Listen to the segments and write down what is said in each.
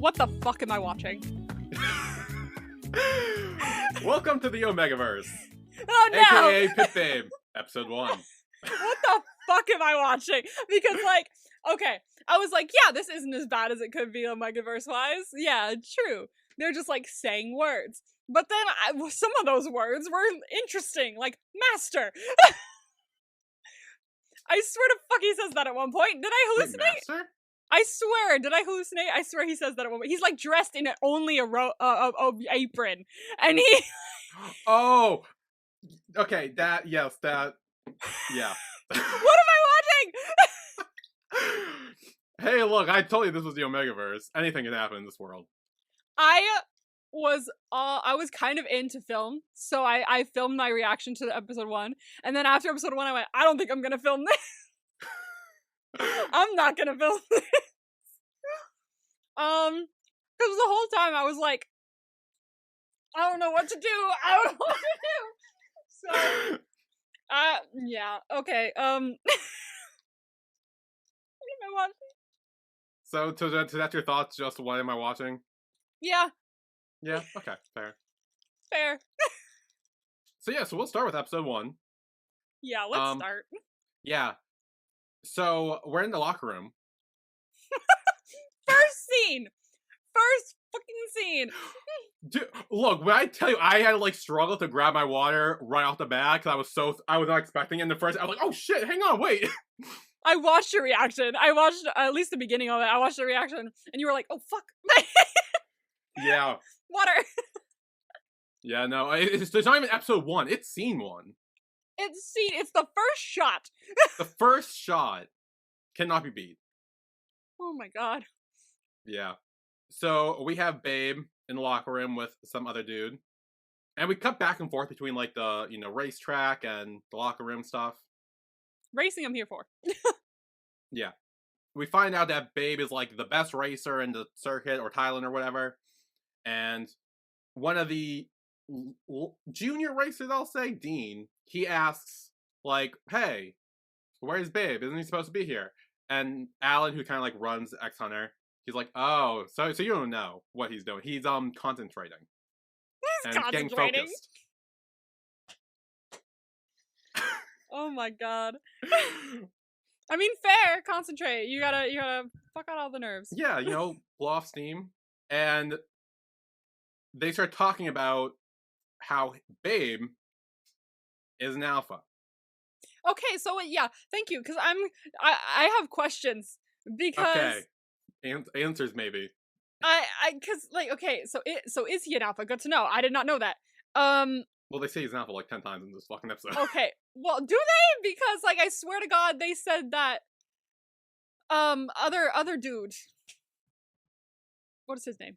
What the fuck am I watching? Welcome to the Omegaverse, Oh no! aka Pit Babe, episode 1. What the fuck am I watching? Because, like, okay, I was like, yeah, this isn't as bad as it could be Omegaverse-wise. Yeah, true. They're just, like, saying words. But then some of those words were interesting, like, master. I swear to fuck he says that at one point. Did I hallucinate? Wait, master? I swear, did I hallucinate? I swear he says that at one point. He's, like, dressed in only a apron. And he... Oh! Okay, that, yeah. What am I watching? Hey, look, I told you this was the Omegaverse. Anything can happen in this world. I was kind of into film, so I filmed my reaction to episode 1, and then after episode 1 I went, I don't think I'm gonna film this. I'm not gonna film this. Because the whole time I was like, I don't know what to do. I don't know what to do. So, yeah, okay. What am I watching? So that's your thoughts, just what am I watching? Yeah. Yeah, okay, fair. Fair. So we'll start with episode 1. Yeah, let's start. Yeah. So, we're in the locker room. First scene! First fucking scene! Dude, look, when I tell you, I had to, like, struggle to grab my water right off the bat, because I was not expecting it in the first, I was like, oh shit, hang on, wait! I watched your reaction. I watched at least the beginning of it. I watched the reaction, and you were like, oh fuck. Yeah. Water! Yeah, no, it's not even episode 1, it's scene 1. It's the first shot! The first shot cannot be beat. Oh my god. Yeah. So, we have Babe in the locker room with some other dude. And we cut back and forth between, like, the, racetrack and the locker room stuff. Racing I'm here for. Yeah. We find out that Babe is, like, the best racer in the circuit, or Thailand, or whatever. And one of the junior racers, I'll say, Dean, he asks, like, hey, where's Babe? Isn't he supposed to be here? And Alan, who kind of, like, runs X-Hunter, he's like, oh, so you don't know what he's doing. He's, concentrating. He's and getting concentrating. focused. Oh my god. I mean, fair, concentrate. You gotta fuck out all the nerves. Yeah, blow off steam. And they start talking about how Babe is an alpha. Okay, so yeah, thank you, because I have questions, because... Okay, answers maybe. Cause, like, okay, so is he an alpha? Good to know. I did not know that. Well, they say he's an alpha like 10 times in this fucking episode. Okay, well, do they? Because, like, I swear to God, they said that, other dude. What is his name?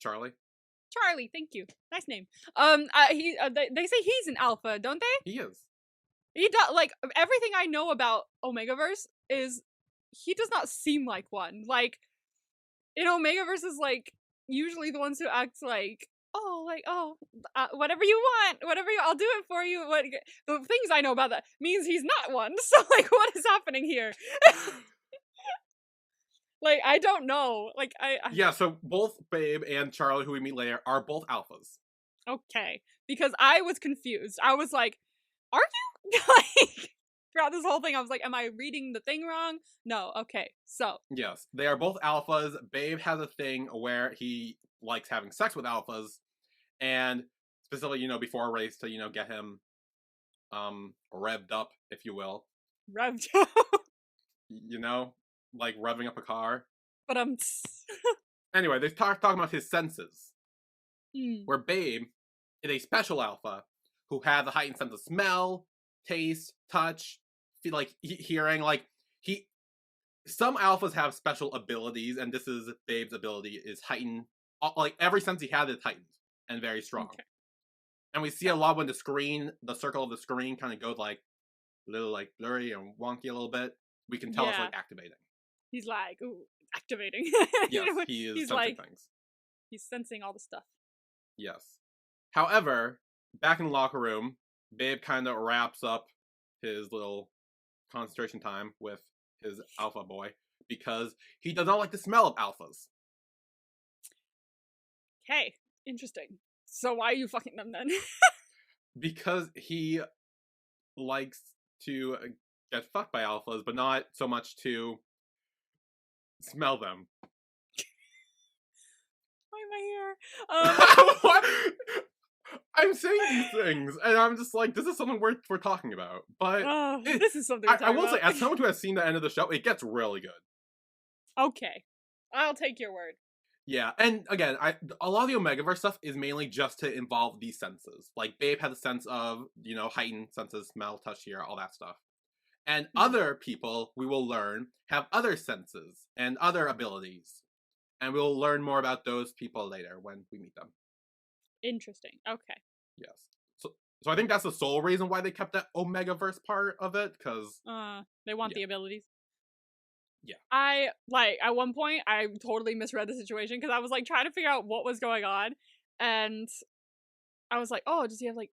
Charlie? Charlie, thank you. Nice name. They say he's an alpha, don't they? He is. He does, like, everything I know about Omegaverse is he does not seem like one. Like, in Omegaverse is, like, usually the ones who act like, whatever you want, I'll do it for you. What the things I know about that means he's not one. So, like, what is happening here? Like, I don't know. Like, Yeah, so both Babe and Charlie, who we meet later, are both alphas. Okay, because I was confused. I was like, are you? Like, throughout this whole thing, I was like, am I reading the thing wrong? No, okay, so. Yes, they are both alphas. Babe has a thing where he likes having sex with alphas, and specifically, before a race to, get him, revved up, if you will. Revved up? Like revving up a car. But Anyway, they talking about his senses. Mm. Where Babe is a special alpha who has a heightened sense of smell, taste, touch, like hearing. Like some alphas have special abilities, and this is Babe's ability is heightened. Like every sense he has is heightened and very strong. Okay. And we see a lot when the circle of the screen kind of goes like a little like blurry and wonky a little bit. We can tell it's like activating. He's like, ooh, activating. Yes, he is sensing like, things. He's sensing all the stuff. Yes. However, back in the locker room, Babe kind of wraps up his little concentration time with his alpha boy because he does not like the smell of alphas. Okay, interesting. So why are you fucking them then? Because he likes to get fucked by alphas, but not so much to smell them. Why am I here? What? I'm saying these things, and I'm just like, this is something we're talking about. But This is something we're I talking will say, about. as someone who has seen the end of the show, it gets really good. Okay, I'll take your word. Yeah, and again, a lot of the Omegaverse stuff is mainly just to involve these senses. Like, Babe has a sense of, heightened senses, smell, touch, hear, all that stuff. And other people, we will learn, have other senses and other abilities. And we'll learn more about those people later when we meet them. Interesting. Okay. Yes. So I think that's the sole reason why they kept that Omegaverse part of it, because they want the abilities. Yeah. I, at one point, I totally misread the situation, because I was, trying to figure out what was going on, and I was like, oh, does he have, it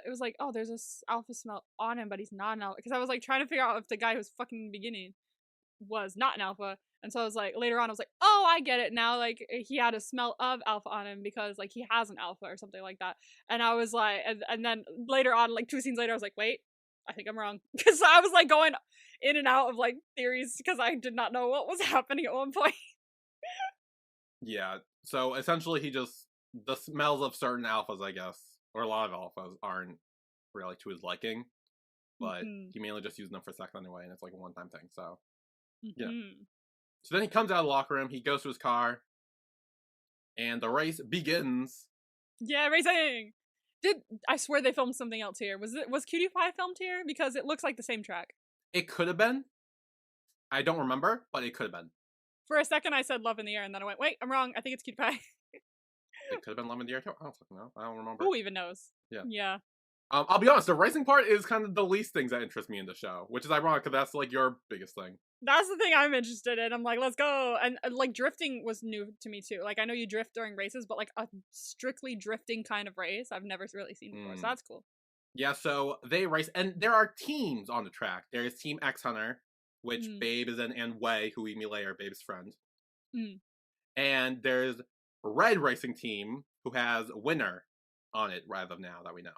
was like, oh, there's this alpha smell on him, but he's not an alpha, because I was, trying to figure out if the guy who was fucking in the beginning was not an alpha, and so I was like, later on, I was like, oh, I get it now, he had a smell of alpha on him, because, he has an alpha, or something like that, and I was like, and then later on, 2 scenes later, I was like, wait, I think I'm wrong, because I was, going in and out of, theories, because I did not know what was happening at one point. Yeah, so essentially the smells of certain alphas, I guess, or a lot of alphas, aren't really to his liking, but he mainly just used them for sex anyway, and it's a one-time thing, so, yeah. So then he comes out of the locker room, he goes to his car, and the race begins. Yeah, racing! I swear they filmed something else here. Was Cutie Pie filmed here? Because it looks like the same track. It could have been. I don't remember, but it could have been. For a second I said Love in the Air, and then I went, wait, I'm wrong, I think it's Cutie Pie. It could have been Love in the Air too. I don't fucking know. I don't remember. Who even knows? Yeah. Yeah. I'll be honest, the racing part is kind of the least things that interest me in the show, which is ironic because that's your biggest thing. That's the thing I'm interested in. I'm like, let's go. And drifting was new to me too. I know you drift during races, but a strictly drifting kind of race I've never really seen before, so that's cool. Yeah, so they race, and there are teams on the track. There's Team X Hunter, which Babe is in, and Wei, who we meet later, Babe's friend. And there's Red Racing Team, who has Winner on it, as of now, that we know.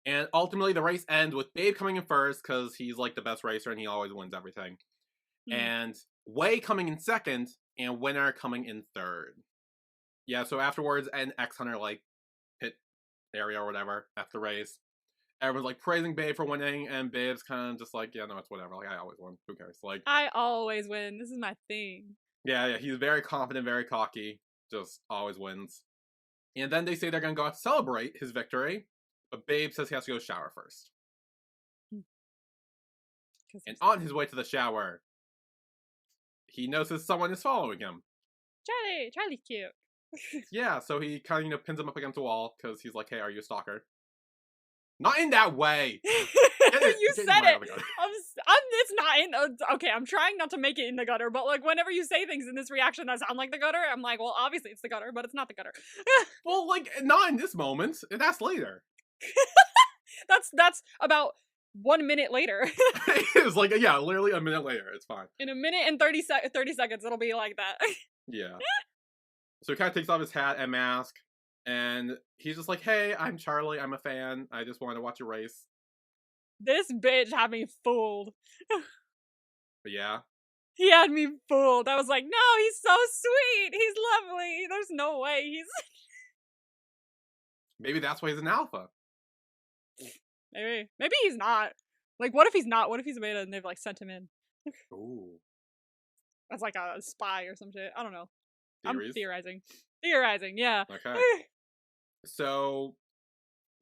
And ultimately, the race ends with Babe coming in first, because he's, the best racer, and he always wins everything. And Wei coming in second, and Winner coming in third. Yeah, so afterwards, and X Hunter, pit area or whatever, after the race. Everyone's, praising Babe for winning, and Babe's kind of just yeah, no, it's whatever. I always win. Who cares? I always win. This is my thing. Yeah, he's very confident, very cocky. Just always wins. And then they say they're going to go out to celebrate his victory, but Babe says he has to go shower first. And on his way to the shower, he notices someone is following him. Charlie's cute. Yeah, so he kind of pins him up against the wall, because he's like, hey, are you a stalker? Not in that way! You said it! It's not in... okay, I'm trying not to make it in the gutter, but whenever you say things in this reaction that sound like the gutter, I'm like, well, obviously it's the gutter, but it's not the gutter. Well, not in this moment. That's later. That's about 1 minute later. It is yeah, literally a minute later. It's fine. In a minute and 30 seconds, it'll be like that. Yeah. So he kind of takes off his hat and mask, and he's just like, hey, I'm Charlie, I'm a fan, I just wanted to watch a race. This bitch had me fooled. But yeah. He had me fooled. I was like, no, he's so sweet, he's lovely, there's no way he's... Maybe that's why he's an alpha. Maybe he's not. What if he's not? What if he's a beta and they've sent him in? Ooh. As a spy or some shit. I don't know. Theories? I'm theorizing, yeah. Okay. So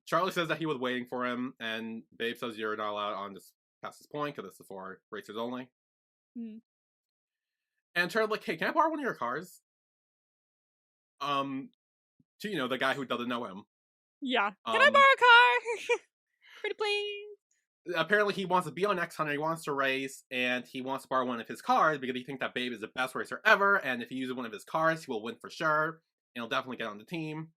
Charlie says that he was waiting for him, and Babe says you're not allowed on this past this point because it's for racers only. And Charlie's like, hey, can I borrow one of your cars? To the guy who doesn't know him. Yeah. Can I borrow a car? Pretty please. Apparently he wants to be on X Hunter, he wants to race, and he wants to borrow one of his cars because he thinks that Babe is the best racer ever, and if he uses one of his cars, he will win for sure, and he'll definitely get on the team.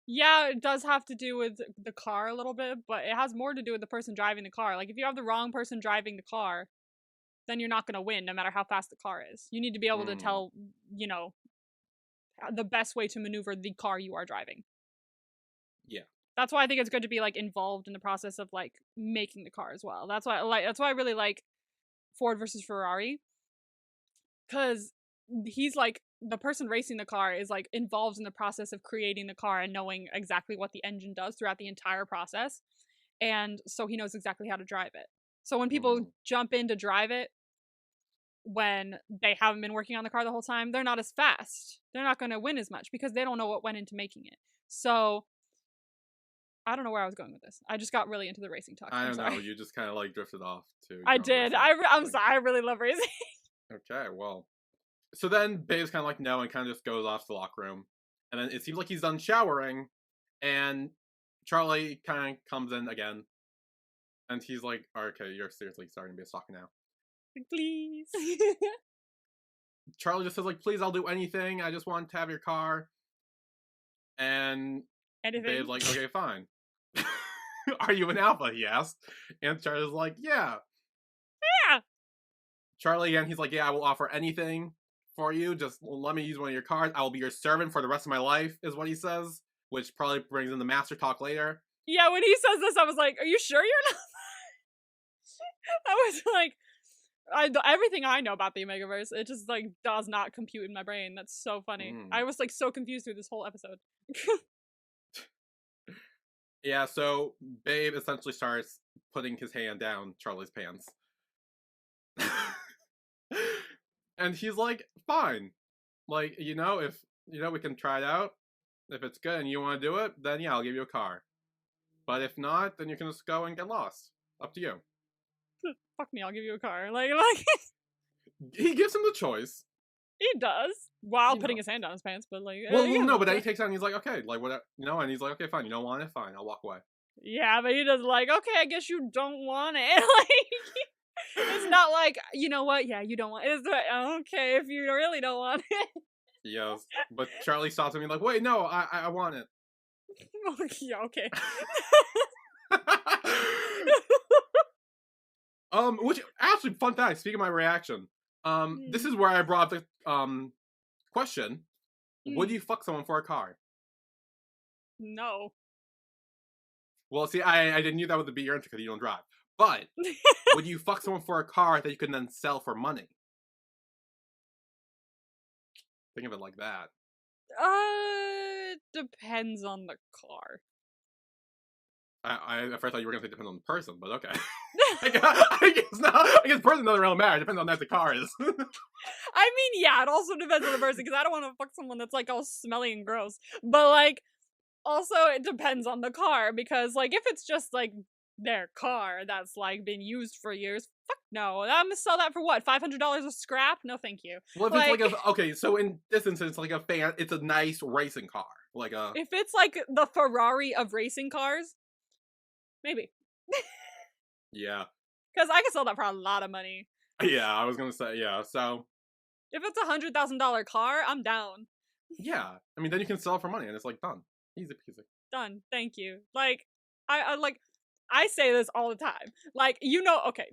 Yeah, it does have to do with the car a little bit, but it has more to do with the person driving the car. If you have the wrong person driving the car, then you're not going to win, no matter how fast the car is. You need to be able to tell, the best way to maneuver the car you are driving. Yeah. That's why I think it's good to be like involved in the process of like making the car as well. That's why I really like Ford versus Ferrari, because he's like the person racing the car is like involved in the process of creating the car and knowing exactly what the engine does throughout the entire process, and so he knows exactly how to drive it. So when people jump in to drive it when they haven't been working on the car the whole time, they're not as fast. They're not going to win as much because they don't know what went into making it. So I don't know where I was going with this. I just got really into the racing talk. I don't know. You just kind of like drifted off to. I did. I'm sorry. I really love racing. Okay, well. So then Babe's kind of like, no, and kind of just goes off to the locker room. And then it seems like he's done showering. And Charlie kind of comes in again. And he's like, okay, you're seriously starting to be a stalker now. Please. Charlie just says, like, please, I'll do anything. I just want to have your car. And anything? Babe's like, okay, fine. Are you an alpha? He asked. And Charlie's like, yeah. Yeah. Charlie again, he's like, yeah, I will offer anything for you. Just let me use one of your cars. I will be your servant for the rest of my life, is what he says. Which probably brings in the master talk later. Yeah, when he says this, I was like, are you sure you're not? I was like, everything I know about the Omegaverse, it just like does not compute in my brain. That's so funny. I was like so confused through this whole episode. Yeah, so Babe essentially starts putting his hand down Charlie's pants. And he's like, fine. Like, if, we can try it out. If it's good and you want to do it, then yeah, I'll give you a car. But if not, then you can just go and get lost. Up to you. Fuck me, I'll give you a car. Like he gives him the choice. He does, while putting his hand down his pants, but like... Well, no, but then he takes it out and he's like, okay, like, what, and he's like, okay, fine, you don't want it? Fine, I'll walk away. Yeah, but he does like, okay, I guess you don't want it. Like, it's not like, you know what, yeah, you don't want it. It's like, okay, if you really don't want it. Yes, but Charlie stops him and like, wait, no, I want it. Yeah, okay. Which, actually, fun fact, speaking of my reaction, this is where I brought up the, question. Would you fuck someone for a car? No. Well, see, I didn't knew that would be your answer because you don't drive. But, would you fuck someone for a car that you can then sell for money? Think of it like that. Depends on the car. I at first thought you were gonna say depends on the person, but okay. I guess not. I guess person doesn't really matter. It depends on what the car is. I mean, yeah, it also depends on the person because I don't want to fuck someone that's like all smelly and gross. But like, also it depends on the car because like if it's just like their car that's like been used for years, fuck no. I'm gonna sell that for what? $500 of scrap? No, thank you. Well, if it's like okay, so in this instance, like it's a nice racing car, like a. If it's like the Ferrari of racing cars. Maybe. Yeah. Because I could sell that for a lot of money. Yeah, I was gonna say, yeah, so. If it's $100,000 car, I'm down. Yeah. I mean, then you can sell it for money and it's like, done. Easy peasy. Done. Thank you. Like, I say this all the time. Like, okay,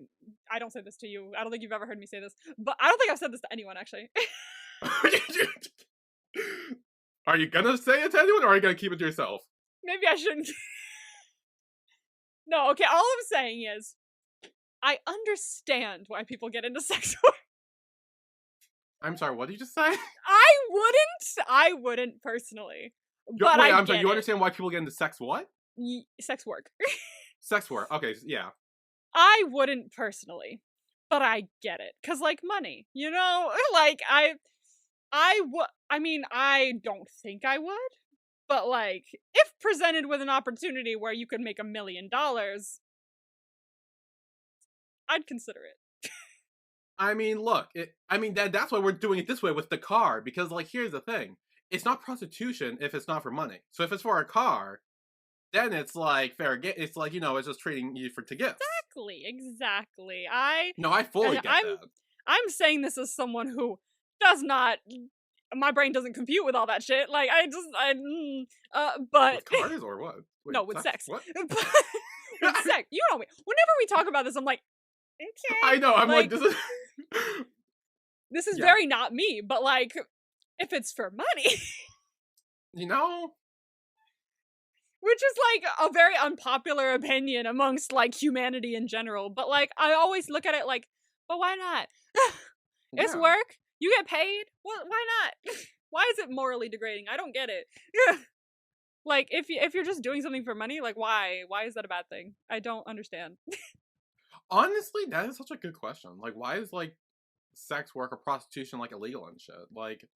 I don't say this to you. I don't think you've ever heard me say this. But I don't think I've said this to anyone, actually. Are you gonna say it to anyone or are you gonna keep it to yourself? Maybe I shouldn't. No, okay, all I'm saying is, I understand why people get into sex work. I'm sorry, what did you just say? I wouldn't personally. But wait, I'm sorry, you understand why people get into sex what? Sex work. Sex work, okay, yeah. I wouldn't personally, but I get it. 'Cause, like, money, Like, I mean, I don't think I would. But, like, if presented with an opportunity where you could make $1 million, I'd consider it. I mean, look, that's why we're doing it this way with the car, because, like, here's the thing. It's not prostitution if it's not for money. So if it's for a car, then it's, like, fair game. It's, like, it's just treating you to gifts. Exactly. No, I fully get that. I'm saying this as someone who does not... My brain doesn't compute with all that shit. Like, but... With cars or what? Wait, no, with sex. What? With sex. You know me. Whenever we talk about this, I'm like, okay. I know, I'm like this is... This is very not me, but, like, if it's for money. You know? Which is, like, a very unpopular opinion amongst, like, humanity in general. But, like, I always look at it like, but why not? It's Yeah. work. You get paid. Well, why not? Why is it morally degrading? I don't get it. Like, if you're just doing something for money, like, why? Why is that a bad thing? I don't understand. Honestly, that is such a good question. Like, why is, like, sex work or prostitution, like, illegal and shit? Like,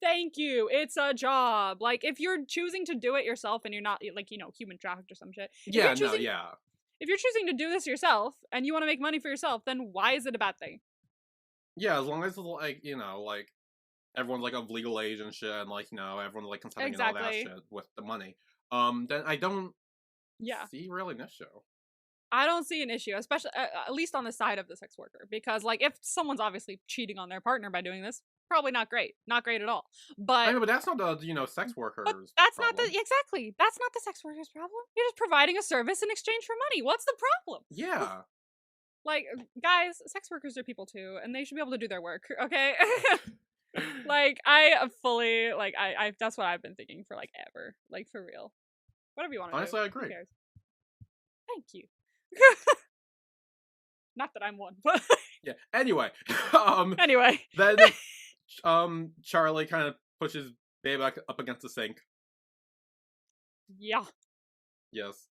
Thank you. It's a job. Like, if you're choosing to do it yourself and you're not, like, you know, human trafficked or some shit. yeah, no, yeah. If you're choosing to do this yourself and you want to make money for yourself, then why is it a bad thing? Yeah, as long as, like, you know, like, everyone's, like, of legal age and shit, and, like, you know, everyone's, like, consenting and all that Exactly. shit with the money, then I don't Yeah. see really an issue. I don't see an issue, especially at least on the side of the sex worker, because like if someone's obviously cheating on their partner by doing this, probably not great at all. I But mean, but that's not the, you know, sex workers' that's problem. not the exactly. That's not the sex worker's problem. You're just providing a service in exchange for money. What's the problem? Yeah. Like, guys, sex workers are people too, and they should be able to do their work. Okay. Like I fully like I that's what I've been thinking for like ever. Like for real. Whatever you want to do. Honestly, I Who agree. cares? Thank you. Not that I'm one, but Yeah. Anyway, anyway. then Charlie kind of pushes Babe up against the sink. Yeah. Yes.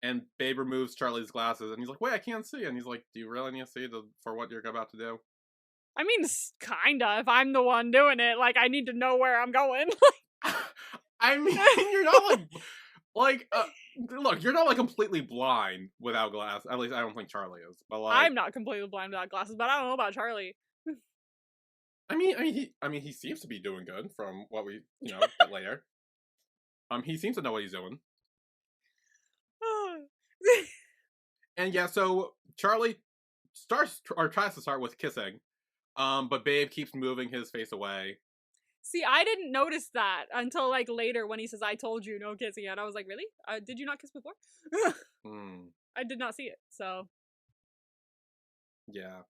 And Babe removes Charlie's glasses, and he's like, "Wait, I can't see." And he's like, "Do you really need to see for what you're about to do?" I mean, kinda. If I'm the one doing it, like, I need to know where I'm going. I mean, you're not like look, you're not like completely blind without glass. At least I don't think Charlie is. But like, I'm not completely blind without glasses, but I don't know about Charlie. I mean, he seems to be doing good from what we, you know, get later. He seems to know what he's doing. And yeah, so Charlie starts or tries to start with kissing, but Babe keeps moving his face away. See, I didn't notice that until, like, later when he says, I told you, no kissing. And I was like, really? Did you not kiss before? I did not see it, so. Yeah.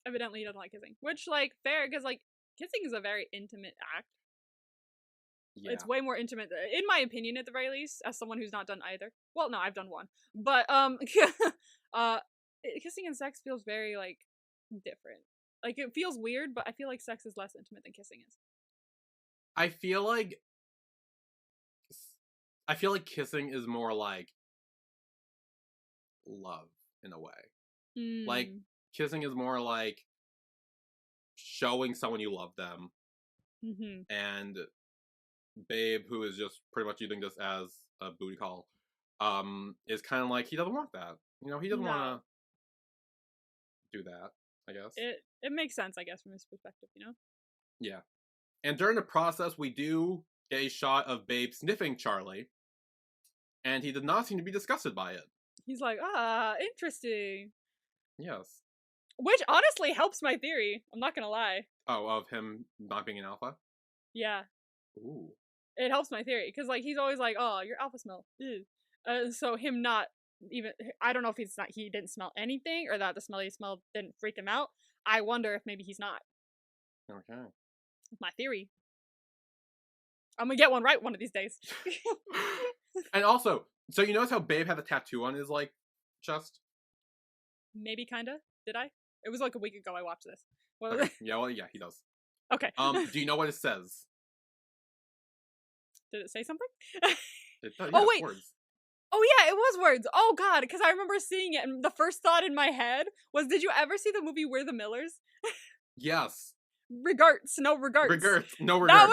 Evidently he doesn't like kissing. Which, like, fair, because, like, kissing is a very intimate act. Yeah. It's way more intimate, in my opinion, at the very least, as someone who's not done either. Well, no, I've done one. But, kissing and sex feels very, like, different. Like, it feels weird, but I feel like sex is less intimate than kissing is. I feel like kissing is more like love in a way. Like kissing is more like showing someone you love them. Mm-hmm. And Babe, who is just pretty much using this as a booty call, is kind of like he doesn't want that. You know, he doesn't want to do that. I guess it makes sense, I guess, from his perspective. You know. Yeah. And during the process, we do get a shot of Babe sniffing Charlie, and he did not seem to be disgusted by it. He's like, interesting. Yes. Which honestly helps my theory. I'm not gonna lie. Oh, of him not being an alpha? Yeah. Ooh. It helps my theory, because, like, he's always like, oh, your alpha smell. Ew. So him not even, I don't know if he didn't smell anything, or that the smell he smelled didn't freak him out. I wonder if maybe he's not. Okay. My theory. I'm gonna get one right one of these days. And also, so you notice how Babe had a tattoo on his, like, chest? Maybe, kinda. Did I? It was like a week ago I watched this. Okay. Yeah, well, yeah, he does. Okay. Do you know what it says? Did it say something? Yeah, wait. Words. Oh yeah, it was words. Oh god, because I remember seeing it, and the first thought in my head was, did you ever see the movie We're the Millers? Yes. Regards, no regards. No regards.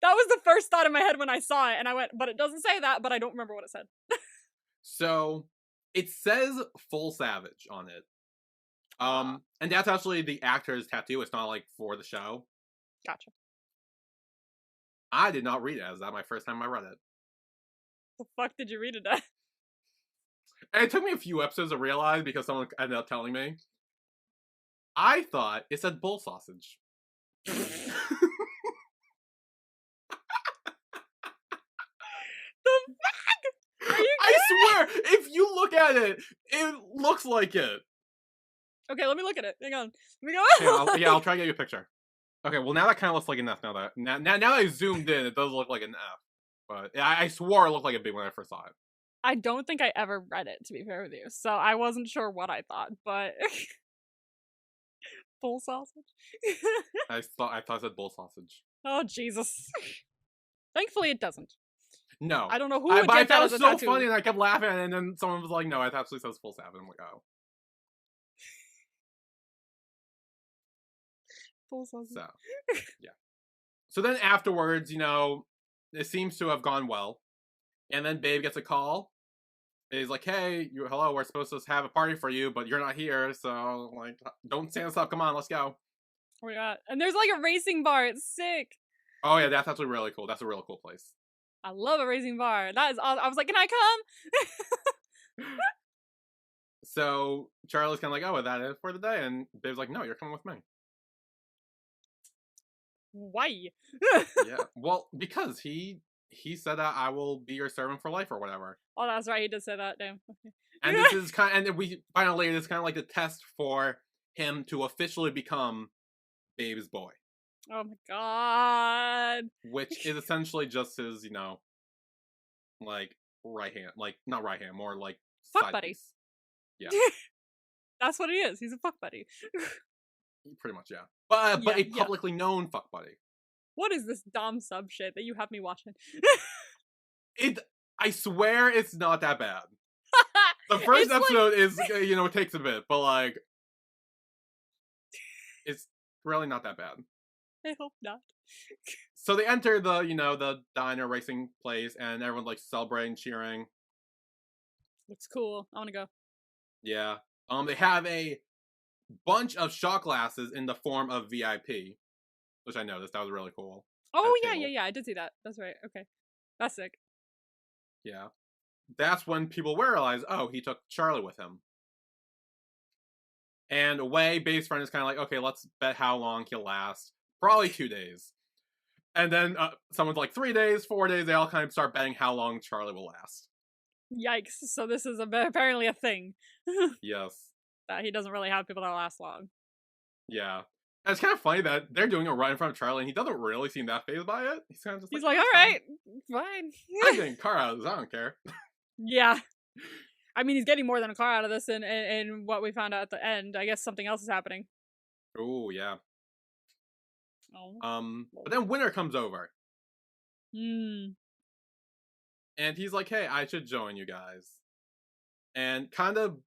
That was the first thought in my head when I saw it, and I went, but it doesn't say that, but I don't remember what it said. So, it says Full Savage on it. And that's actually the actor's tattoo. It's not, like, for the show. Gotcha. I did not read it as that my first time I read it. The fuck did you read it at? And it took me a few episodes to realize because someone ended up telling me. I thought it said bull sausage. The fuck? Are you I swear, if you look at it, it looks like it. Okay, let me look at it. Hang on. Let me go. I'll try to get you a picture. Okay, well now that kind of looks like an F. Now that I zoomed in, it does look like an F. But I swore it looked like a B when I first saw it. I don't think I ever read it, to be fair with you, so I wasn't sure what I thought, but full sausage. I thought it said bull sausage. Oh Jesus! Thankfully, it doesn't. No, I don't know who would but I get that thought as it a was so tattoo. funny, and I kept laughing, and then someone was like, "No, it actually says full savage." I'm like, "Oh." Full sausage. So, yeah. So then afterwards, it seems to have gone well, and then Babe gets a call. He's like, "Hey, hello, we're supposed to have a party for you, but you're not here, so like, don't stand us up. Come on, let's go." Oh my god! And there's like a racing bar. It's sick. Oh yeah, that's actually really cool. That's a really cool place. I love a racing bar. That is awesome. I was like, can I come? So Charlie's kind of like, "Oh, is that it for the day?" And Babe's like, "No, you're coming with me." Why? Yeah, well, because he said that I will be your servant for life or whatever. Oh, that's right. He did say that. Damn. Okay. And this is and we find out later, this is kind of like the test for him to officially become Babe's boy. Oh my god. Which is essentially just his, like right hand, like not right hand, more like Fuck side buddy. piece. Yeah, That's what he is. He's a fuck buddy. pretty much, yeah. But Yeah, a publicly known fuck buddy. What is this Dom sub shit that you have me watching? I swear it's not that bad. The first episode is, it takes a bit, but like, it's really not that bad. I hope not. So they enter the diner racing place, and everyone's like celebrating, cheering. Looks cool. I want to go. Yeah. They have a bunch of shot glasses in the form of VIP, which I noticed. That was really cool. Oh yeah. I did see that. That's right. Okay, that's sick. Yeah. That's when people realize, oh, he took Charlie with him. And Wei, Babe's friend, is kind of like, okay, let's bet how long he'll last. Probably 2 days. And then someone's like 3 days, 4 days. They all kind of start betting how long Charlie will last. Yikes. So this is apparently a thing. Yes. That he doesn't really have people that last long. Yeah. And it's kind of funny that they're doing it right in front of Charlie, and he doesn't really seem that fazed by it. He's kind of just He's like, all right, fine. I'm getting a car out of this. I don't care. Yeah. I mean, he's getting more than a car out of this in what we found out at the end. I guess something else is happening. Oh, yeah. Oh. But then Winter comes over. Hmm. And he's like, hey, I should join you guys. And kind of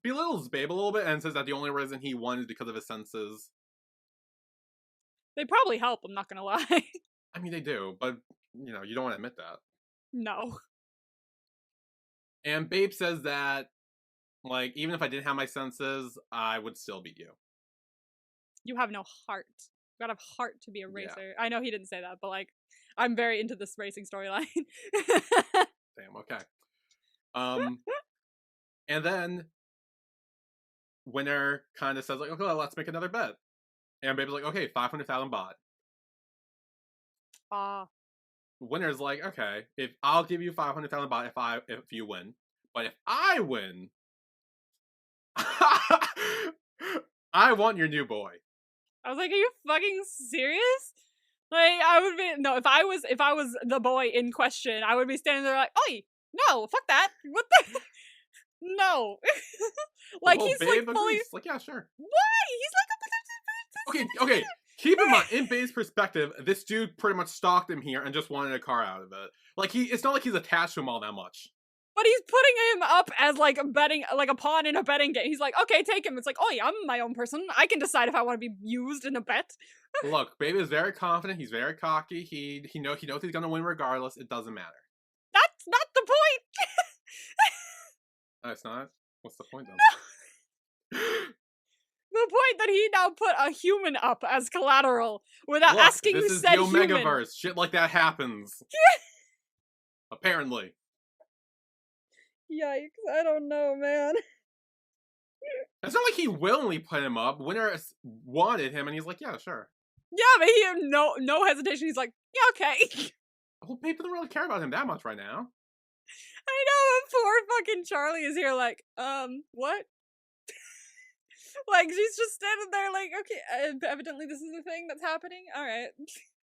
belittles Babe a little bit and says that the only reason he won is because of his senses. They probably help, I'm not gonna lie. I mean, they do, but, you don't want to admit that. No. And Babe says that, like, even if I didn't have my senses, I would still beat you. You have no heart. You gotta have heart to be a racer. Yeah. I know he didn't say that, but, like, I'm very into this racing storyline. Damn, okay. And then Winner kind of says, like, okay, let's make another bet. And Babe's like, okay, 500,000 baht. Winner's like, okay, if I'll give you 500,000 baht if you win, but if I win, I want your new boy. I was like, are you fucking serious? Like, I would be if I was the boy in question, I would be standing there like, oi, no, fuck that. What the no. Like, well, he's Babe like fully agrees. Like, yeah, sure. Why? He's like Okay. Keep in mind, in Babe's perspective, this dude pretty much stalked him here and just wanted a car out of it. Like, it's not like he's attached to him all that much. But he's putting him up as like a pawn in a betting game. He's like, okay, take him. It's like, oh yeah, I'm my own person. I can decide if I want to be used in a bet. Look, Babe is very confident. He's very cocky. He knows he's gonna win regardless. It doesn't matter. That's not the point. No, it's not. What's the point then? No. The point that he now put a human up as collateral without asking this is said the human. Omegaverse. Shit like that happens. Apparently. Yikes! I don't know, man. It's not like he willingly put him up. Winner wanted him, and he's like, yeah, sure. Yeah, but he had no hesitation. He's like, yeah, okay. Well, Babe doesn't really care about him that much right now. I know, poor fucking Charlie is here like, what? Like, she's just standing there like, okay, evidently this is a thing that's happening. All right.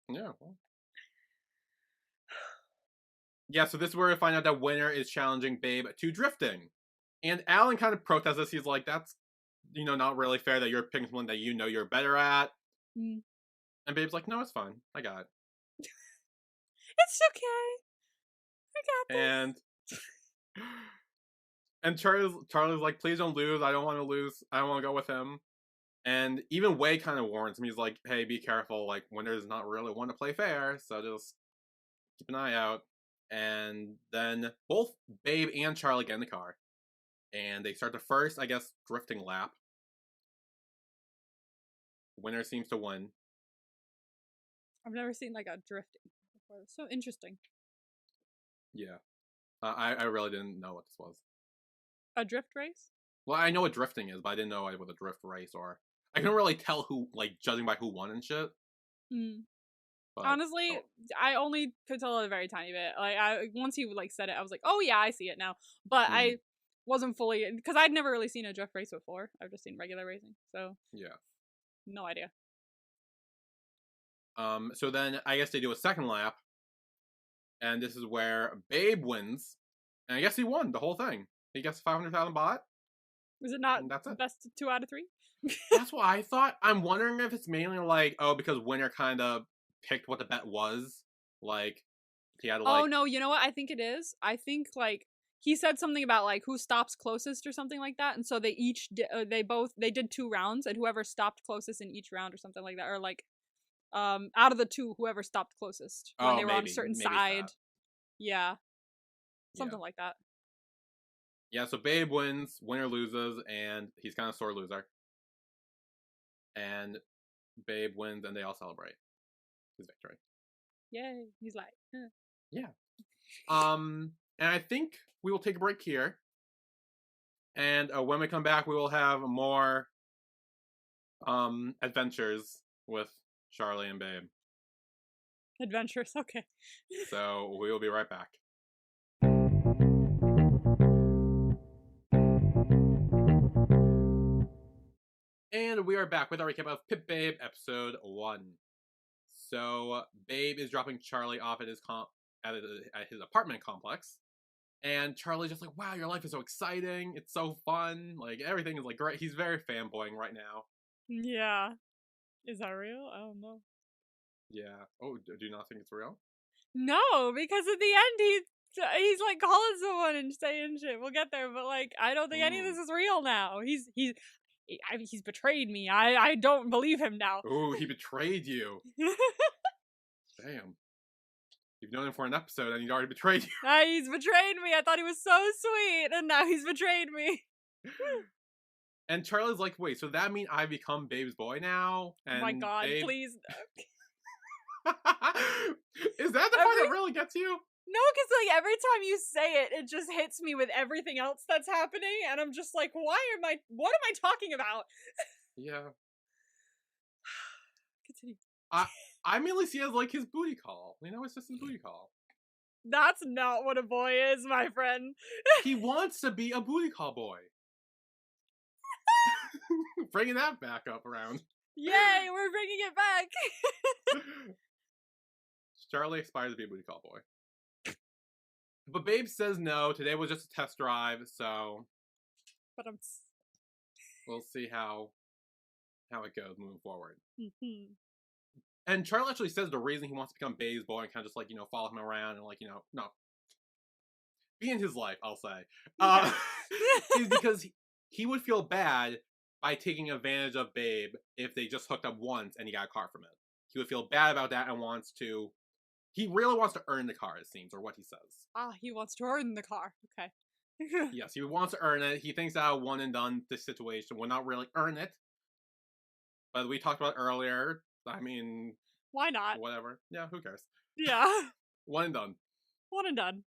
Yeah. Well. Yeah, so this is where we find out that Winner is challenging Babe to drifting. And Alan kind of protests this. He's like, that's, not really fair that you're picking someone that you know you're better at. Mm. And Babe's like, no, it's fine. I got it. It's okay. I got this. And Charlie's like, please don't lose. I don't want to lose. I don't want to go with him. And even Wei kind of warns him. He's like, hey, be careful. Like, Winner's not really one to play fair. So just keep an eye out. And then both Babe and Charlie get in the car. And they start the first, I guess, drifting lap. Winner seems to win. I've never seen like a drifting before. It's so interesting. Yeah. I really didn't know what this was. A drift race? Well, I know what drifting is, but I didn't know it was a drift race or... I couldn't really tell who, like, judging by who won and shit. Mm. But, honestly, I only could tell a very tiny bit. Like, once he like said it, I was like, oh yeah, I see it now. But I wasn't fully, because I'd never really seen a drift race before. I've just seen regular racing, so yeah, no idea. So then I guess they do a second lap, and this is where Babe wins, and I guess he won the whole thing. He gets 500,000 baht. Was it not that's it. best 2 out of 3? That's what I thought. I'm wondering if it's mainly like, oh, because Winner kind of picked what the bet was. Like, he had to like... Oh, no, you know what I think it is? I think, like, he said something about, like, who stops closest or something like that, and so they each, they did 2 rounds, and whoever stopped closest in each round or something like that, or, like, out of the 2, whoever stopped closest when they were on a certain side. Yeah. Something like that. Yeah, so Babe wins, Winner loses, and he's kind of sore loser. And Babe wins, and they all celebrate his victory. Yay! He's like, yeah. And I think we will take a break here. And when we come back, we will have more adventures with Charlie and Babe. Adventures, okay. So we will be right back. And we are back with our recap of Pip Babe episode 1. So Babe is dropping Charlie off at his apartment complex, and Charlie's just like, "Wow, your life is so exciting! It's so fun! Like everything is like great." He's very fanboying right now. Yeah, is that real? I don't know. Yeah. Oh, do you not think it's real? No, because at the end he's like calling someone and saying shit. We'll get there, but like I don't think any of this is real now. He's betrayed me. I don't believe him now. Ooh, he betrayed you. Damn. You've known him for an episode and he's already betrayed you. He's betrayed me. I thought he was so sweet, and now he's betrayed me. And Charlie's like, wait, so that mean I become Babe's boy now? And oh my god, Babe... please. Is that the part that really gets you? No, because like every time you say it, it just hits me with everything else that's happening, and I'm just like, what am I talking about? Yeah. Continue. I mainly see it as like his booty call. It's just his booty call. That's not what a boy is, my friend. He wants to be a booty call boy. Bringing that back up around. Yay, we're bringing it back. Charlie aspires to be a booty call boy. But Babe says no. Today was just a test drive, so... But we'll see how it goes moving forward. Mm-hmm. And Charlie actually says the reason he wants to become Babe's boy and kind of just, like, follow him around and, like, not be in his life, I'll say, is because he would feel bad by taking advantage of Babe if they just hooked up once and he got a car from it. He would feel bad about that and he really wants to earn the car, it seems, or what he says. He wants to earn the car. Okay. Yes, he wants to earn it. He thinks that a one and done this situation will not really earn it. But we talked about earlier, I mean... Why not? Whatever. Yeah, who cares? Yeah. One and done. One and done.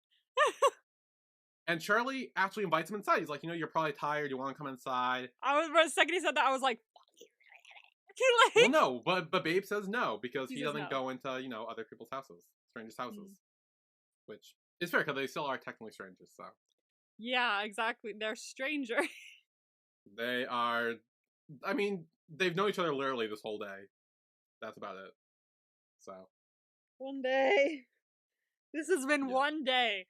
And Charlie actually invites him inside. He's like, you're probably tired. You want to come inside? The second he said that, I was like, well, no, but Babe says no because he doesn't go into, other people's houses, strangers' houses. Which is fair because they still are technically strangers, so. Yeah, exactly. They're strangers. They are I mean, they've known each other literally this whole day. That's about it. So. One day. This has been one day.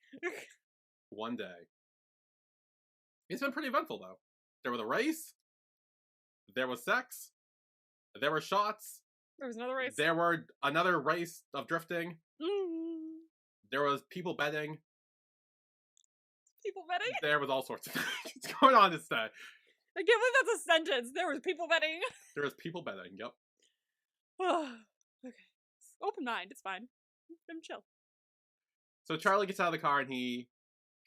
One day. It's been pretty eventful, though. There was a race. There was sex. There were shots. There was another race. There were another race of drifting. There was people betting. People betting? There was all sorts of things going on this day. I can't believe that's a sentence. There was people betting. There was people betting, yep. Okay. Open mind, it's fine. I'm chill. So Charlie gets out of the car and he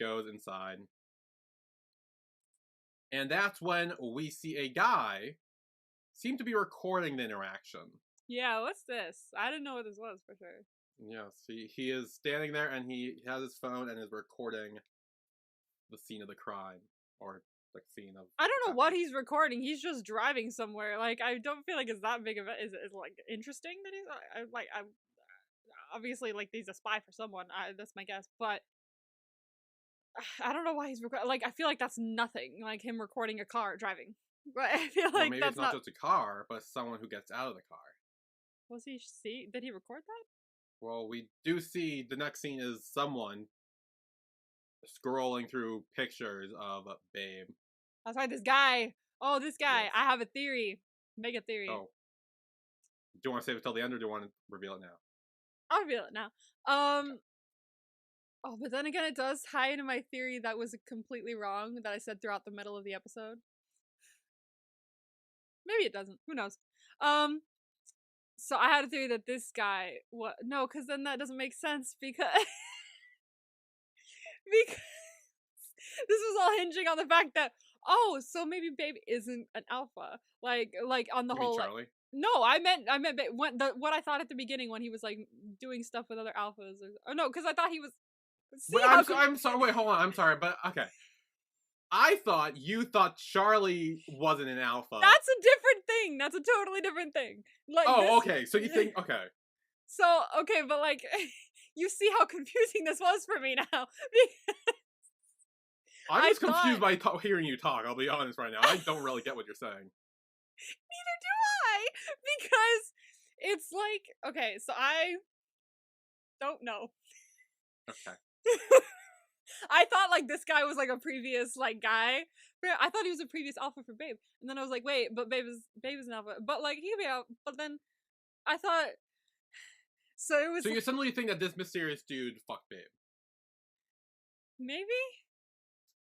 goes inside. And that's when we see a guy seem to be recording the interaction. Yeah, what's this? I didn't know what this was for sure. Yes, he is standing there and he has his phone and is recording the scene of the crime. Or the scene of... I don't know what he's recording. He's just driving somewhere. Like, I don't feel like it's that big of a... Is like, interesting that he's... obviously, like, he's a spy for someone. That's my guess. But I don't know why he's recording. Like, I feel like that's nothing. Like, him recording a car driving. But I feel like maybe that's it's not just a car, but someone who gets out of the car. Was he see? Did he record that? Well, we do see the next scene is someone scrolling through pictures of Babe. That's right, this guy. Oh, this guy. Yes. I have a theory. Make a theory. Oh. Do you want to save it till the end, or do you want to reveal it now? I'll reveal it now. Oh, but then again, it does tie into my theory that was completely wrong that I said throughout the middle of the episode. Maybe it doesn't. Who knows? So I had a theory that this guy... No, because then that doesn't make sense because... because this was all hinging on the fact that, oh, so maybe Babe isn't an alpha. Like on the whole... Charlie? No, I meant Babe. What I thought at the beginning when he was, like, doing stuff with other alphas. Or no, because I thought he was... Wait, I'm sorry, wait, hold on, I'm sorry, but, okay. I thought you thought Charlie wasn't an alpha. That's a different thing. That's a totally different thing. Like, okay. So you think, okay. So, okay, but like, you see how confusing this was for me now. I'm just confused by hearing you talk, I'll be honest right now. I don't really get what you're saying. Neither do I. Because it's like, okay, so I don't know. Okay. I thought, like, this guy was, like, a previous, like, guy. I thought he was a previous alpha for Babe. And then I was like, wait, but Babe is an alpha. But, like, he could be out. But then I thought... So it was... So you suddenly think that this mysterious dude fucked Babe? Maybe?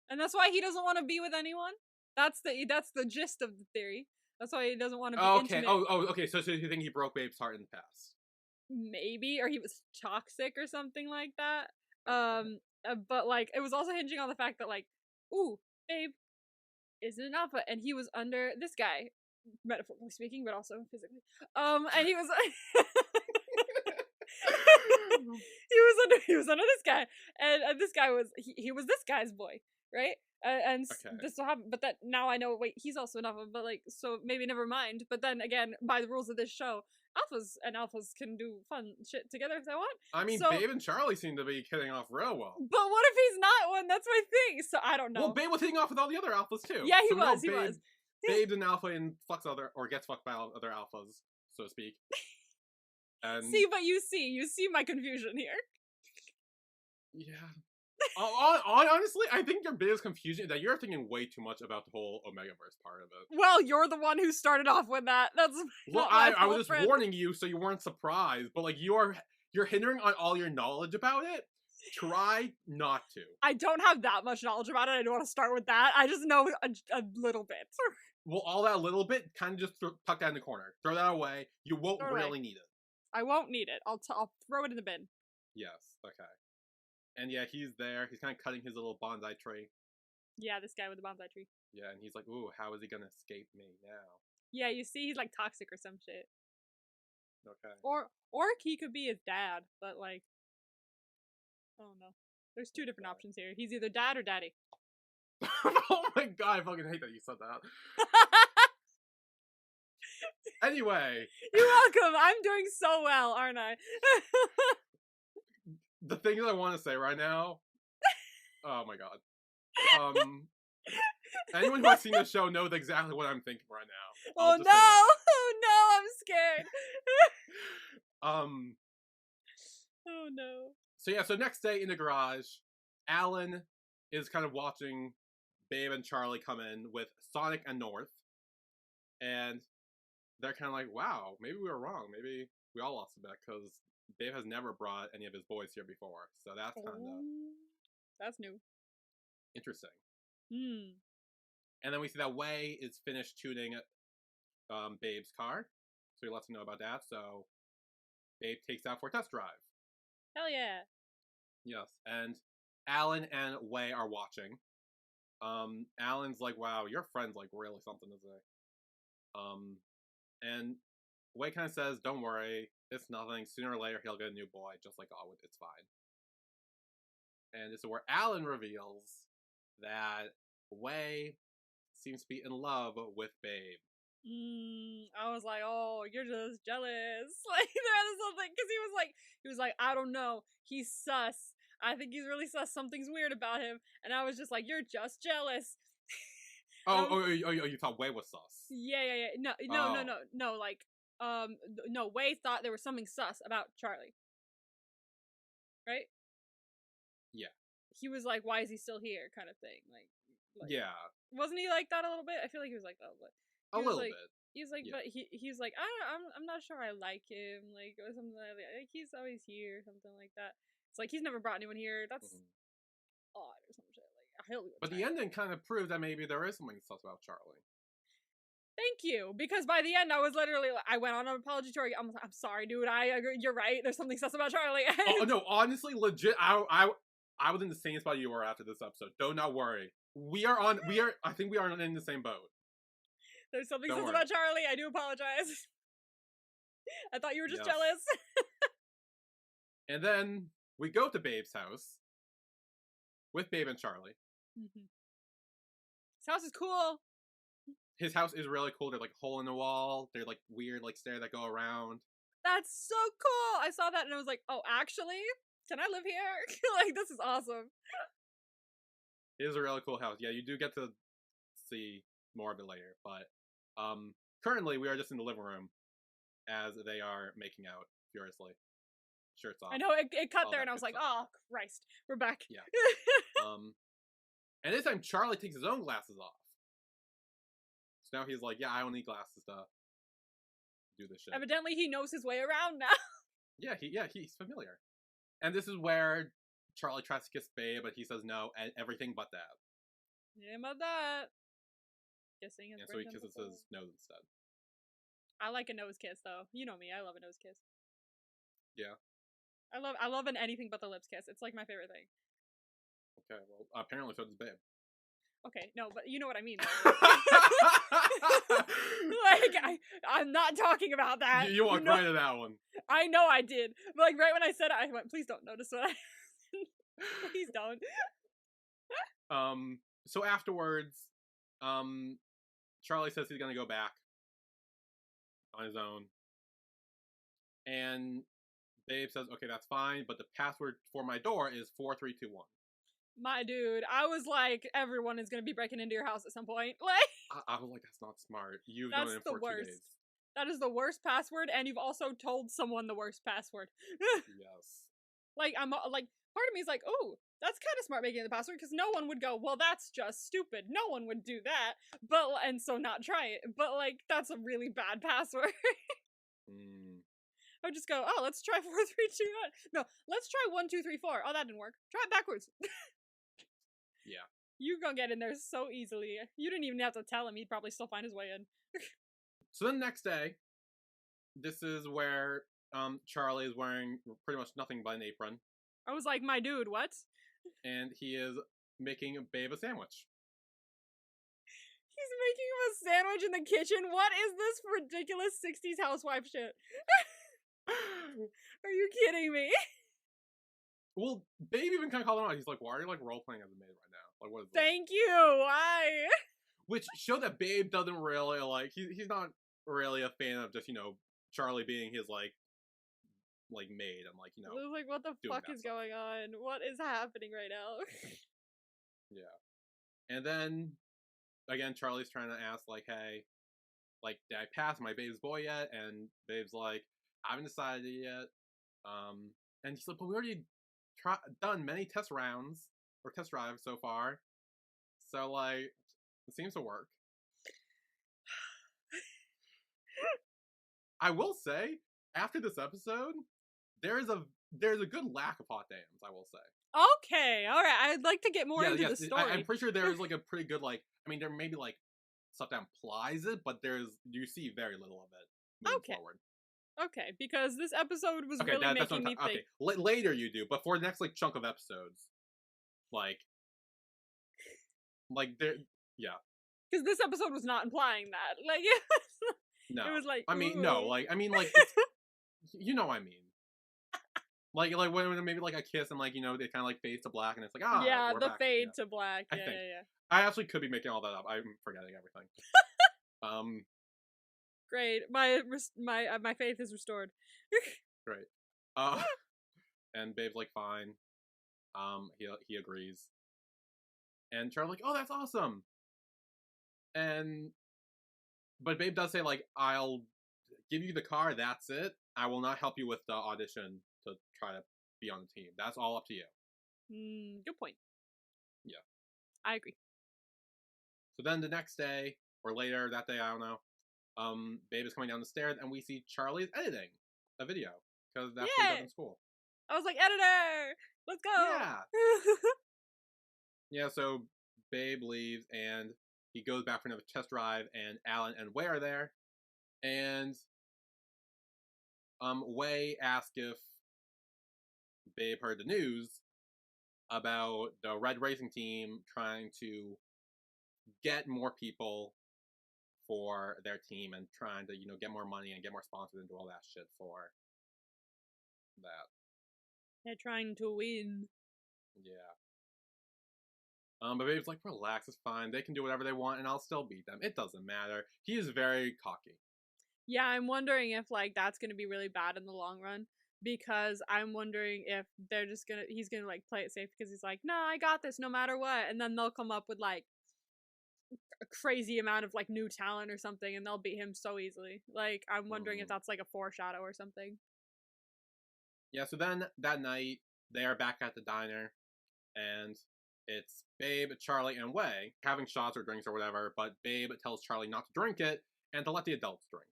And that's why he doesn't want to be with anyone? That's the gist of the theory. That's why he doesn't want to be intimate. Okay. So you think he broke Babe's heart in the past? Maybe. Or he was toxic or something like that. But, like, it was also hinging on the fact that, like, ooh, Babe isn't an alpha, and he was under this guy, metaphorically speaking, but also physically. And he was, he was under this guy, and this guy was, he was this guy's boy, right? And okay. This will happen, but that now I know, wait, he's also an alpha, but, like, so maybe never mind. But then again, by the rules of this show, alphas can do fun shit together if they want. I mean, Babe and Charlie seem to be hitting off real well. But what if he's not one? That's my thing. So I don't know. Well, Babe was hitting off with all the other alphas too. Yeah, he was. Babe's an alpha and fucks or gets fucked by other alphas, so to speak. And you see my confusion here. Yeah. Honestly, I think your biggest confusion is that you're thinking way too much about the whole Omegaverse part of it. Well, you're the one who started off with that. That's well, I was just warning you so you weren't surprised. But like you're hindering on all your knowledge about it. Try not to. I don't have that much knowledge about it. I don't want to start with that. I just know a little bit. Well, all that little bit, kind of just tuck that in the corner. Throw that away. You won't really need it. I won't need it. I'll throw it in the bin. Yes. Okay. And yeah, he's there. He's kind of cutting his little bonsai tree. Yeah, this guy with the bonsai tree. Yeah, and he's like, ooh, how is he gonna escape me now? Yeah, you see he's like toxic or some shit. Okay. Or he could be his dad, but like, I don't know. There's two different options here. He's either dad or daddy. Oh my god, I fucking hate that you said that. Anyway. You're welcome. I'm doing so well, aren't I? The things I want to say right now. Oh my god. Anyone who has seen the show knows exactly what I'm thinking right now. Oh no! Oh no! I'm scared. Um. Oh no. So yeah. So next day in the garage, Alan is kind of watching Babe and Charlie come in with Sonic and North, and they're kind of like, "Wow, maybe we were wrong. Maybe we all lost a bet because Babe has never brought any of his boys here before. So that's kind of That's new. interesting." Hmm. And then we see that Wei is finished tuning Babe's car, so he lets him know about that. So Babe takes out for a test drive. Hell yeah. Yes, and Alan and Wei are watching. Alan's like, "Wow, your friend's like really something, isn't he?" And Wei kind of says, "Don't worry, it's nothing. Sooner or later, he'll get a new boy, just like Alwood. It's fine." And this is where Alan reveals that Wei seems to be in love with Babe. I was like, oh, you're just jealous. Like, there was something, because he was like, I don't know, he's sus. I think he's really sus. Something's weird about him. And I was just like, you're just jealous. You thought Wei was sus? Yeah. No. Like, no. Wei thought there was something sus about Charlie. Right? Yeah. He was like, why is he still here? Kind of thing. Like yeah. Wasn't he like that a little bit? I feel like he was like that a little bit. A little bit. He's like, yeah. But he's like, I'm not sure I like him, like, or something like that. Like, he's always here, something like that. It's like he's never brought anyone here. That's odd or some shit. Like, but the ending kind of proves that maybe there is something sus about Charlie. Thank you, because by the end I was literally, I went on an apology tour. I'm sorry, dude. I agree. You're right. There's something sus about Charlie. Oh no, honestly, legit. I was in the same spot you were after this episode. Do not worry. I think we are in the same boat. There's something sus about Charlie. I do apologize. I thought you were just jealous. And then we go to Babe's house with Babe and Charlie. Mm-hmm. His house is cool. His house is really cool. There's like a hole in the wall. They're like weird, like stairs that go around. That's so cool. I saw that and I was like, oh, actually? Can I live here? Like, this is awesome. It is a really cool house. Yeah, you do get to see more of it later, but currently we are just in the living room as they are making out furiously. Shirts off. I know, it cut there and I was like, oh, Christ, we're back. Yeah. And this time Charlie takes his own glasses off. So now he's like, yeah, I don't need glasses to do this shit. Evidently he knows his way around now. Yeah, he's familiar. And this is where Charlie tries to kiss Babe, but he says no, and everything but that. Yeah, but that. Kissing is. And so he kisses his nose instead. I like a nose kiss, though. You know me, I love a nose kiss. Yeah. I love an anything but the lips kiss. It's like my favorite thing. Okay, well, apparently so does Babe. Okay, no, but you know what I mean. Like, I'm not talking about that. You walked right to that one. I know I did. But like right when I said it, I went, please don't notice what I please don't. So afterwards, Charlie says he's gonna go back on his own. And Babe says, okay, that's fine, but the password for my door is 4321. My dude, I was like, everyone is gonna be breaking into your house at some point. Like, I was like, that's not smart. You've done it for 2 days. That is the worst password, and you've also told someone the worst password. Yes. Like, I'm like, part of me is like, oh, that's kind of smart making the password, because no one would go, well, that's just stupid. No one would do that. But, and so not try it. But, like, that's a really bad password. I would just go, oh, let's try 4321. No, let's try 1234. Oh, that didn't work. Try it backwards. Yeah. You're gonna get in there so easily. You didn't even have to tell him. He'd probably still find his way in. So then the next day, this is where Charlie is wearing pretty much nothing but an apron. I was like, my dude, what? And he is making Babe a sandwich. He's making him a sandwich in the kitchen? What is this ridiculous 60s housewife shit? Are you kidding me? Well, Babe even kind of called him out. He's like, why are you like role-playing as a maid right now? Like, what is this? Thank you! Why? Which showed that Babe doesn't really, like, he's not really a fan of just, Charlie being his, like maid and, like, I was like, what the fuck is going on? What is happening right now? Yeah. And then again, Charlie's trying to ask, like, hey, like, did I pass my Babe's boy yet? And Babe's like, I haven't decided yet. And he's like, but we already done many test rounds or test drives so far. So, like, it seems to work. I will say, after this episode, there's a good lack of hot dams, I will say. Okay, alright, I'd like to get more into the story. I'm pretty sure there's, like, a pretty good, like, I mean, there may be, like, stuff that implies it, but you see very little of it moving forward. Okay, because this episode was really making me think. Okay, later you do, but for the next, like, chunk of episodes, like there, yeah. Because this episode was not implying that. Like, no. It was like, I mean, no, like, you know what I mean. Like when maybe, like, a kiss and, like, you know, they kind of, like, fade to black and it's like, ah. Yeah, we're the back. fade to black. Yeah. I actually could be making all that up. I'm forgetting everything. Great. My faith is restored. Great. And Babe's like, fine. He agrees. And Charlie's like, oh, that's awesome. But Babe does say, like, I'll give you the car, that's it. I will not help you with the audition to try to be on the team. That's all up to you. Good point. Yeah. I agree. So then the next day, or later that day, I don't know, Babe is coming down the stairs, and we see Charlie's editing a video, because that's what he does in school. I was like, editor! Let's go! Yeah! Yeah, so Babe leaves, and he goes back for another test drive, and Alan and Wei are there, and Wei asks if Babe heard the news about the Red Racing Team trying to get more people for their team and trying to, you know, get more money and get more sponsors and do all that shit for that. They're trying to win. Yeah. But Babe's like, relax, it's fine. They can do whatever they want and I'll still beat them. It doesn't matter. He is very cocky. Yeah, I'm wondering if, like, that's gonna be really bad in the long run. Because I'm wondering if he's gonna, like, play it safe because he's like, nah, I got this no matter what. And then they'll come up with, like, a crazy amount of, like, new talent or something and they'll beat him so easily. Like, I'm wondering if that's, like, a foreshadow or something. Yeah, so then that night, they are back at the diner and it's Babe, Charlie, and Wei having shots or drinks or whatever, but Babe tells Charlie not to drink it and to let the adults drink.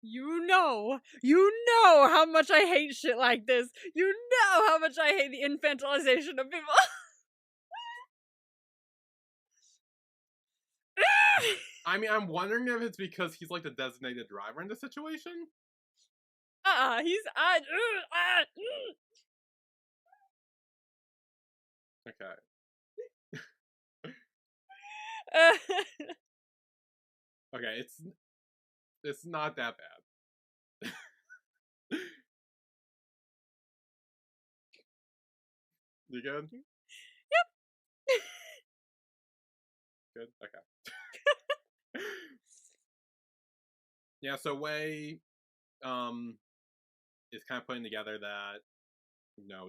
You know how much I hate shit like this. You know how much I hate the infantilization of people. I mean, I'm wondering if it's because he's, like, the designated driver in this situation. He's Okay. Okay, it's not that bad. You good? Yep. Good? Okay. Yeah, so Wei is kind of putting together that, you know,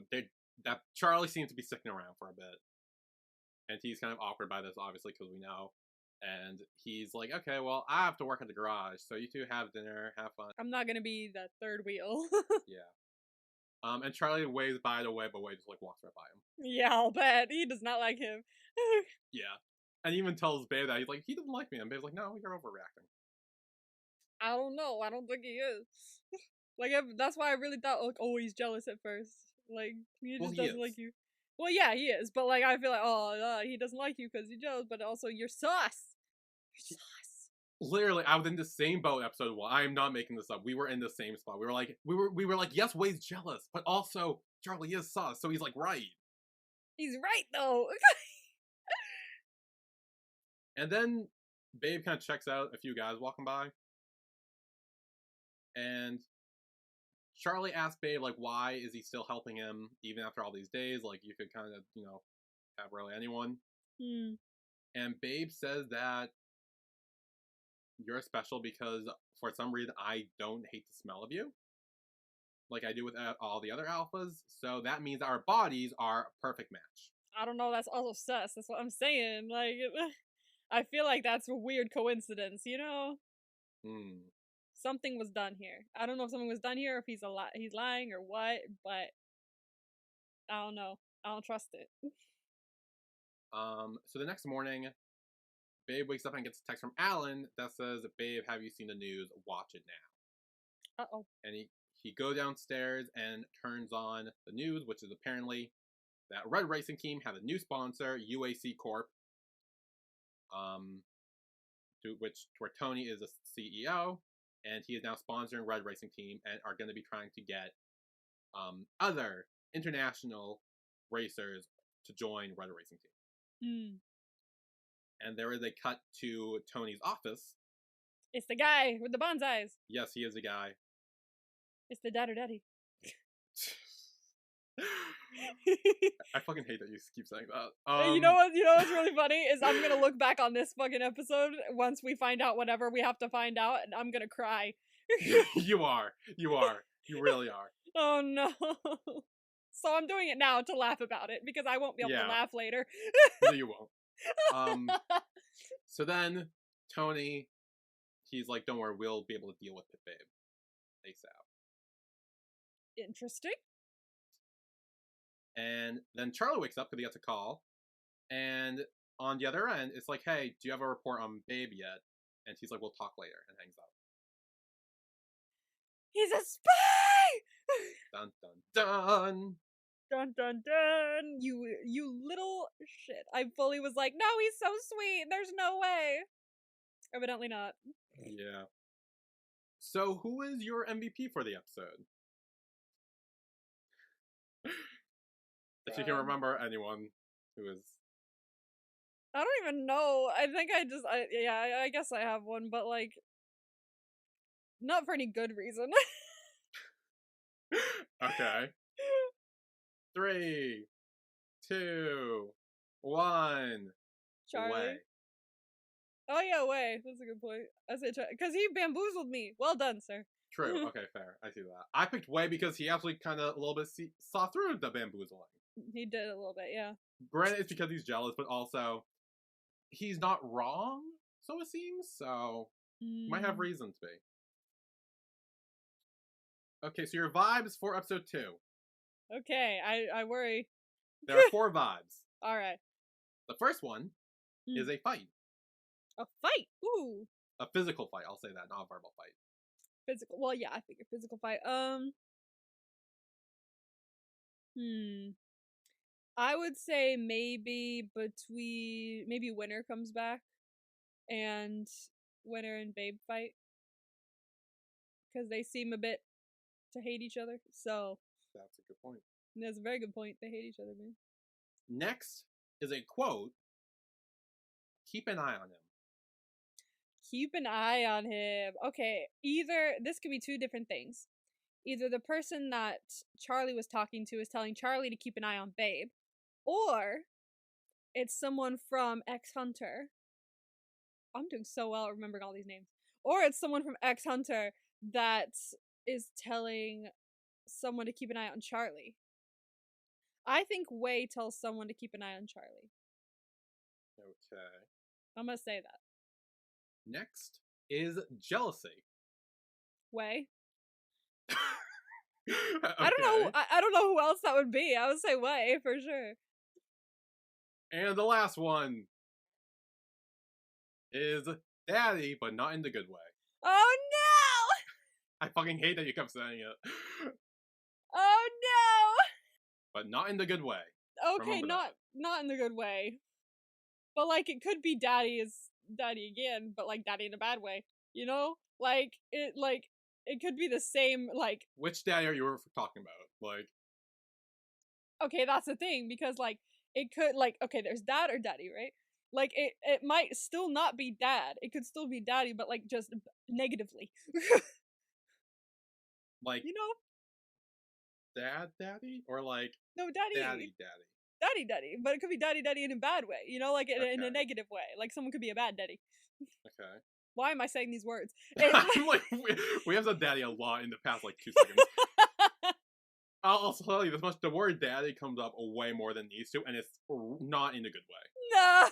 that Charlie seems to be sticking around for a bit. And he's kind of awkward by this, obviously, because we know. And he's like, okay, well, I have to work at the garage, so you two have dinner, have fun. I'm not gonna be that third wheel. Yeah. And Charlie waves by the way, but Wei just, like, walks right by him. Yeah, I'll bet. He does not like him. Yeah. And he even tells Babe that. He's like, he doesn't like me. And Babe's like, no, you're overreacting. I don't know. I don't think he is. Like, that's why I really thought, like, oh, he's jealous at first. Like, he just doesn't like you. Well, yeah, he is. But, like, I feel like, oh, he doesn't like you because you're jealous. But also, you're sus. You're sus. Literally, I was in the same boat episode 1. I am not making this up. We were in the same spot. We were like, yes, Wei's jealous, but also Charlie is sus, so he's, like, right. He's right though. And then Babe kind of checks out a few guys walking by, and Charlie asks Babe, like, why is he still helping him even after all these days? Like, you could kind of, you know, have really anyone. And Babe says that you're special because for some reason I don't hate the smell of you, like I do with all the other alphas. So that means our bodies are a perfect match. I don't know. That's also sus. That's what I'm saying. Like, I feel like that's a weird coincidence, you know? Hmm. Something was done here. I don't know if something was done here or if he's lying or what, but I don't know. I don't trust it. So the next morning, Babe wakes up and gets a text from Alan that says, "Babe, have you seen the news? Watch it now." Uh-oh. And he goes downstairs and turns on the news, which is apparently that Red Racing Team has a new sponsor, UAC Corp. Where Tony is a CEO, and he is now sponsoring Red Racing Team and are going to be trying to get other international racers to join Red Racing Team. And there is a cut to Tony's office. It's the guy with the bonsais. Yes, he is the guy. It's the daddy. I fucking hate that you keep saying that. You know what's really funny is I'm gonna look back on this fucking episode once we find out whatever we have to find out, and I'm gonna cry. You really are. Oh no. So I'm doing it now to laugh about it because I won't be able to laugh later. No, you won't. So then Tony, he's like, "Don't worry, we'll be able to deal with it, babe, ASAP." Interesting. And then Charlie wakes up because he gets a call, and on the other end, it's like, "Hey, do you have a report on Babe yet?" And he's like, "We'll talk later," and hangs up. He's a spy! Dun dun dun. Dun dun dun! You little shit. I fully was like, no, he's so sweet. There's no way. Evidently not. Yeah. So, who is your MVP for the episode? If you can remember anyone who is. I don't even know. I think I guess I have one, but like, not for any good reason. Okay. 3, 2, 1. Charlie. Way. Oh yeah, Way. That's a good point. I say because he bamboozled me. Well done, sir. True. Okay, fair. I see that. I picked Way because he actually kind of a little bit saw through the bamboozling. He did a little bit, yeah. Granted, it's because he's jealous, but also he's not wrong, so it seems. So might have reason to be. Okay, so your vibes for episode 2. Okay, I worry. There are 4 vibes. Alright. The first one is a fight. A fight? Ooh. A physical fight, I'll say that, not a verbal fight. Physical. Well, yeah, I figured physical fight. I would say maybe Winter comes back and Winter and Babe fight. Because they seem a bit to hate each other, so. That's a good point. That's a very good point. They hate each other, man. Next is a quote. Keep an eye on him. Keep an eye on him. Okay, either this could be 2 different things. Either the person that Charlie was talking to is telling Charlie to keep an eye on Babe, or it's someone from X Hunter. I'm doing so well at remembering all these names. Or it's someone from X Hunter that is telling someone to keep an eye on Charlie. I think Way tells someone to keep an eye on Charlie. Okay. I'm gonna say that. Next is jealousy. Way. Okay. I don't know who else that would be. I would say Way for sure. And the last one is daddy, but not in the good way. Oh no! I fucking hate that you kept saying it. Oh no! But not in the good way. Okay, not in the good way. But like it could be daddy is daddy again, but like daddy in a bad way. You know? Like it could be the same, like. Which daddy are you talking about? Like. Okay, that's the thing, because like it could, like, okay, there's dad or daddy, right? Like it might still not be dad. It could still be daddy, but like just negatively. Like, you know? Daddy? Or like no, daddy. Daddy. But it could be daddy in a bad way, you know, like in a negative way. Like someone could be a bad daddy. Okay. Why am I saying these words? I'm like, we have said daddy a lot in the past like 2 seconds. I'll tell you this much: the word "daddy" comes up way more than these 2, and it's not in a good way. No.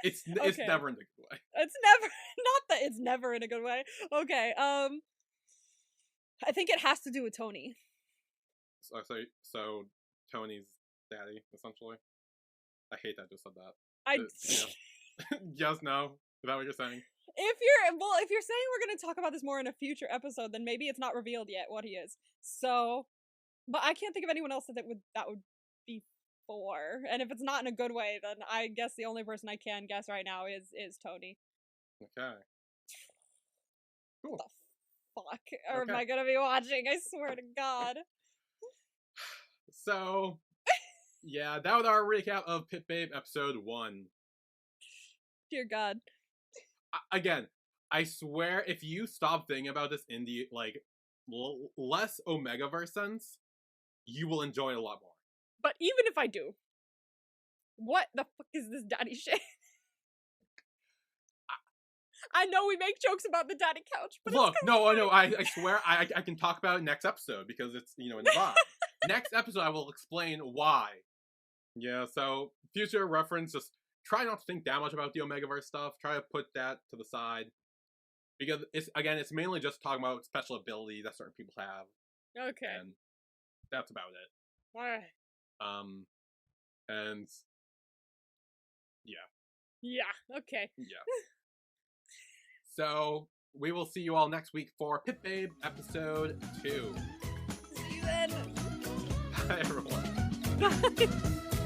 It's Okay. never in a good way. It's never not that it's never in a good way. Okay. I think it has to do with Tony. So Tony's daddy, essentially. I hate that I just said that. I Yeah. Yes, no. Is that what you're saying? if you're saying we're gonna talk about this more in a future episode, then maybe it's not revealed yet what he is. So, but I can't think of anyone else that would be for. And if it's not in a good way, then I guess the only person I can guess right now is Tony. Okay. Cool. What the fuck? Or Okay. am I gonna be watching? I swear to God. So, yeah, that was our recap of Pit Babe episode 1. Dear God. Again, I swear, if you stop thinking about this in the, like, less Omegaverse sense, you will enjoy it a lot more. But even if I do, what the fuck is this daddy shit? I know we make jokes about the daddy couch, but look, I swear I can talk about it next episode because it's, in the vibe. Next episode, I will explain why. Yeah, so future reference, just try not to think that much about the Omegaverse stuff. Try to put that to the side. Because, it's mainly just talking about special ability that certain people have. Okay. And that's about it. Alright. And yeah. Yeah, okay. Yeah. So, we will see you all next week for Pit Babe episode 2. See you then. Bye, everyone. Bye.